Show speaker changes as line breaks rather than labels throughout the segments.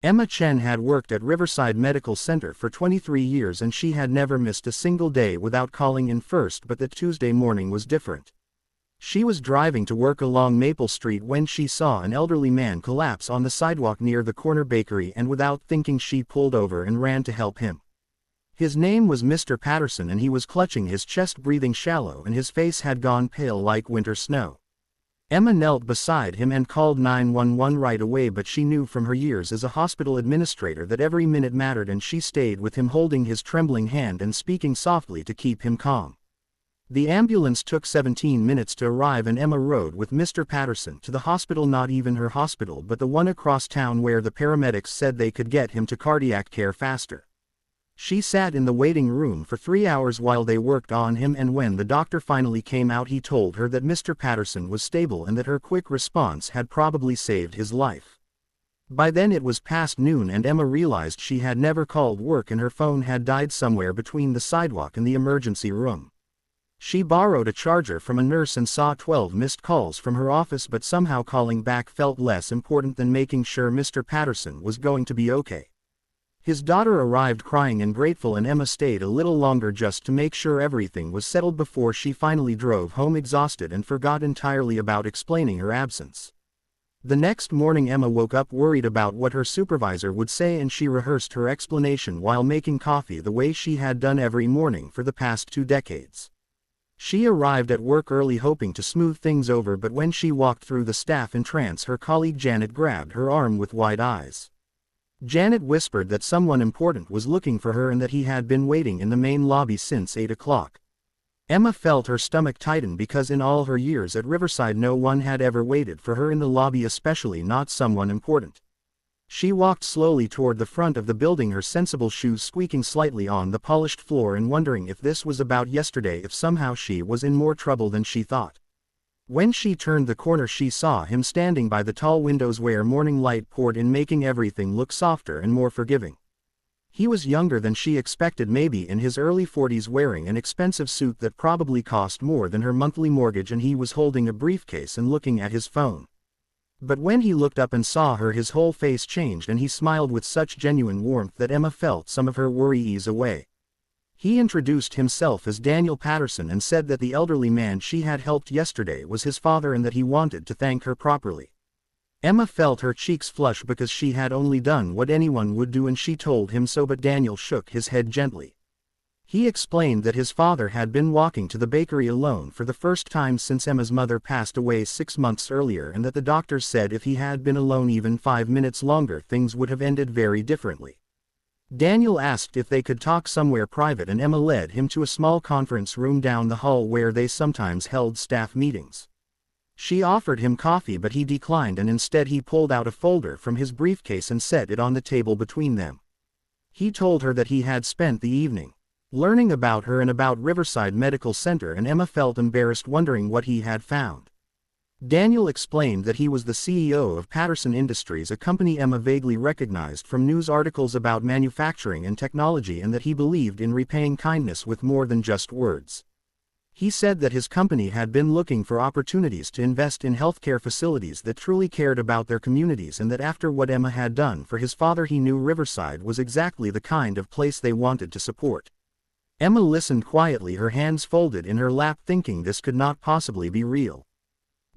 Emma Chen had worked at Riverside Medical Center for 23 years and she had never missed a single day without calling in first, but that Tuesday morning was different. She was driving to work along Maple Street when she saw an elderly man collapse on the sidewalk near the corner bakery, and without thinking she pulled over and ran to help him. His name was Mr. Patterson and he was clutching his chest, breathing shallow, and his face had gone pale like winter snow. Emma knelt beside him and called 911 right away, but she knew from her years as a hospital administrator that every minute mattered, and she stayed with him, holding his trembling hand and speaking softly to keep him calm. The ambulance took 17 minutes to arrive and Emma rode with Mr. Patterson to the hospital, not even her hospital but the one across town where the paramedics said they could get him to cardiac care faster. She sat in the waiting room for 3 hours while they worked on him, and when the doctor finally came out he told her that Mr. Patterson was stable and that her quick response had probably saved his life. By then it was past noon and Emma realized she had never called work and her phone had died somewhere between the sidewalk and the emergency room. She borrowed a charger from a nurse and saw 12 missed calls from her office, but somehow calling back felt less important than making sure Mr. Patterson was going to be okay. His daughter arrived crying and grateful, and Emma stayed a little longer just to make sure everything was settled before she finally drove home exhausted and forgot entirely about explaining her absence. The next morning Emma woke up worried about what her supervisor would say, and she rehearsed her explanation while making coffee the way she had done every morning for the past 2 decades. She arrived at work early hoping to smooth things over, but when she walked through the staff entrance her colleague Janet grabbed her arm with wide eyes. Janet whispered that someone important was looking for her and that he had been waiting in the main lobby since 8 o'clock. Emma felt her stomach tighten because in all her years at Riverside no one had ever waited for her in the lobby, especially not someone important. She walked slowly toward the front of the building, her sensible shoes squeaking slightly on the polished floor, and wondering if this was about yesterday, if somehow she was in more trouble than she thought. When she turned the corner she saw him standing by the tall windows where morning light poured in, making everything look softer and more forgiving. He was younger than she expected, maybe in his early 40s, wearing an expensive suit that probably cost more than her monthly mortgage, and he was holding a briefcase and looking at his phone. But when he looked up and saw her his whole face changed and he smiled with such genuine warmth that Emma felt some of her worry ease away. He introduced himself as Daniel Patterson and said that the elderly man she had helped yesterday was his father and that he wanted to thank her properly. Emma felt her cheeks flush because she had only done what anyone would do and she told him so, but Daniel shook his head gently. He explained that his father had been walking to the bakery alone for the first time since Emma's mother passed away 6 months earlier, and that the doctors said if he had been alone even 5 minutes longer things would have ended very differently. Daniel asked if they could talk somewhere private and Emma led him to a small conference room down the hall where they sometimes held staff meetings. She offered him coffee but he declined, and instead he pulled out a folder from his briefcase and set it on the table between them. He told her that he had spent the evening learning about her and about Riverside Medical Center, and Emma felt embarrassed wondering what he had found. Daniel explained that he was the CEO of Patterson Industries, a company Emma vaguely recognized from news articles about manufacturing and technology, and that he believed in repaying kindness with more than just words. He said that his company had been looking for opportunities to invest in healthcare facilities that truly cared about their communities, and that after what Emma had done for his father he knew Riverside was exactly the kind of place they wanted to support. Emma listened quietly, her hands folded in her lap, thinking this could not possibly be real.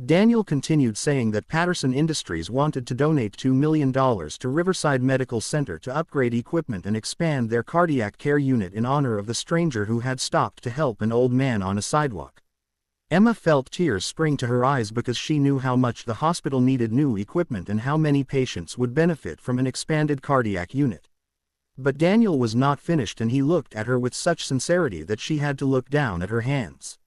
Daniel continued saying that Patterson Industries wanted to donate $2 million to Riverside Medical Center to upgrade equipment and expand their cardiac care unit in honor of the stranger who had stopped to help an old man on a sidewalk. Emma felt tears spring to her eyes because she knew how much the hospital needed new equipment and how many patients would benefit from an expanded cardiac unit. But Daniel was not finished, and he looked at her with such sincerity that she had to look down at her hands.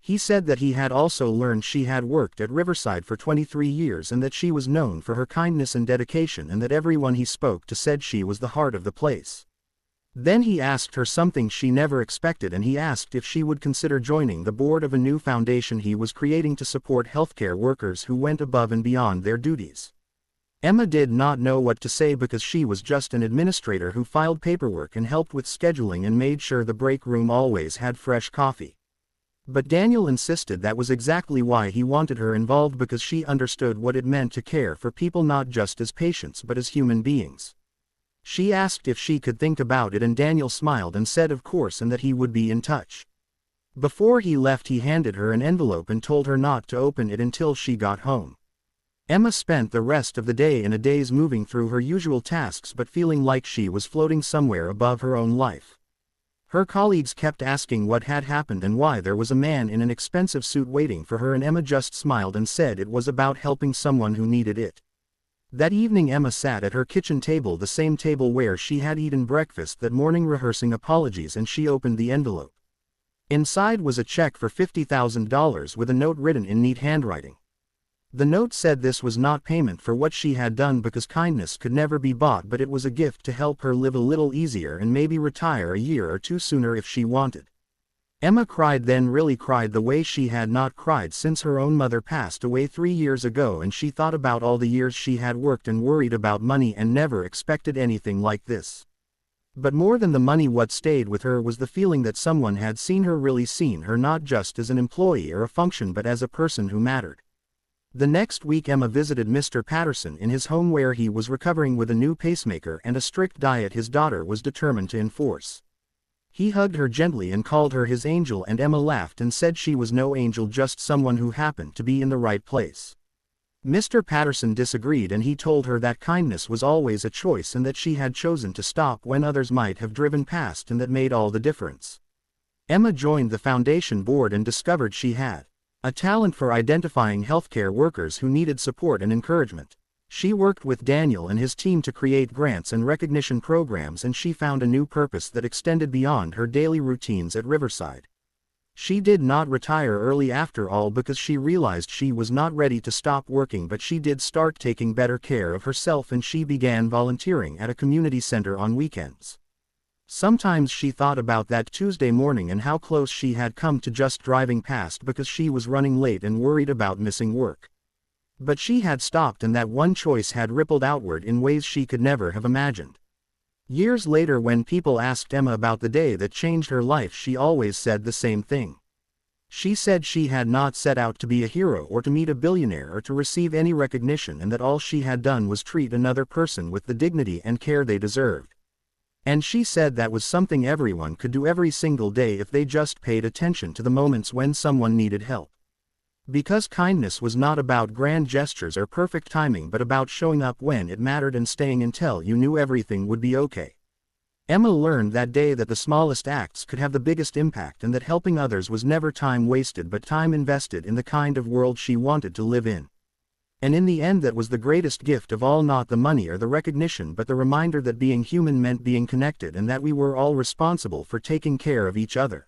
He said that he had also learned she had worked at Riverside for 23 years and that she was known for her kindness and dedication, and that everyone he spoke to said she was the heart of the place. Then he asked her something she never expected, and he asked if she would consider joining the board of a new foundation he was creating to support healthcare workers who went above and beyond their duties. Emma did not know what to say because she was just an administrator who filed paperwork and helped with scheduling and made sure the break room always had fresh coffee. But Daniel insisted that was exactly why he wanted her involved, because she understood what it meant to care for people not just as patients but as human beings. She asked if she could think about it, and Daniel smiled and said of course, and that he would be in touch. Before he left, he handed her an envelope and told her not to open it until she got home. Emma spent the rest of the day in a daze, moving through her usual tasks but feeling like she was floating somewhere above her own life. Her colleagues kept asking what had happened and why there was a man in an expensive suit waiting for her, and Emma just smiled and said it was about helping someone who needed it. That evening Emma sat at her kitchen table, the same table where she had eaten breakfast that morning, rehearsing apologies, and she opened the envelope. Inside was a check for $50,000 with a note written in neat handwriting. The note said this was not payment for what she had done, because kindness could never be bought, but it was a gift to help her live a little easier and maybe retire a year or two sooner if she wanted. Emma cried, then really cried the way she had not cried since her own mother passed away 3 years ago, and she thought about all the years she had worked and worried about money and never expected anything like this. But more than the money, what stayed with her was the feeling that someone had seen her, really seen her, not just as an employee or a function but as a person who mattered. The next week Emma visited Mr. Patterson in his home, where he was recovering with a new pacemaker and a strict diet his daughter was determined to enforce. He hugged her gently and called her his angel, and Emma laughed and said she was no angel, just someone who happened to be in the right place. Mr. Patterson disagreed, and he told her that kindness was always a choice and that she had chosen to stop when others might have driven past, and that made all the difference. Emma joined the foundation board and discovered she had a talent for identifying healthcare workers who needed support and encouragement. She worked with Daniel and his team to create grants and recognition programs, and she found a new purpose that extended beyond her daily routines at Riverside. She did not retire early after all, because she realized she was not ready to stop working, but she did start taking better care of herself, and she began volunteering at a community center on weekends. Sometimes she thought about that Tuesday morning and how close she had come to just driving past because she was running late and worried about missing work. But she had stopped, and that one choice had rippled outward in ways she could never have imagined. Years later, when people asked Emma about the day that changed her life, she always said the same thing. She said she had not set out to be a hero or to meet a billionaire or to receive any recognition, and that all she had done was treat another person with the dignity and care they deserved. And she said that was something everyone could do every single day if they just paid attention to the moments when someone needed help. Because kindness was not about grand gestures or perfect timing, but about showing up when it mattered and staying until you knew everything would be okay. Emma learned that day that the smallest acts could have the biggest impact, and that helping others was never time wasted but time invested in the kind of world she wanted to live in. And in the end, that was the greatest gift of all, not the money or the recognition, but the reminder that being human meant being connected, and that we were all responsible for taking care of each other.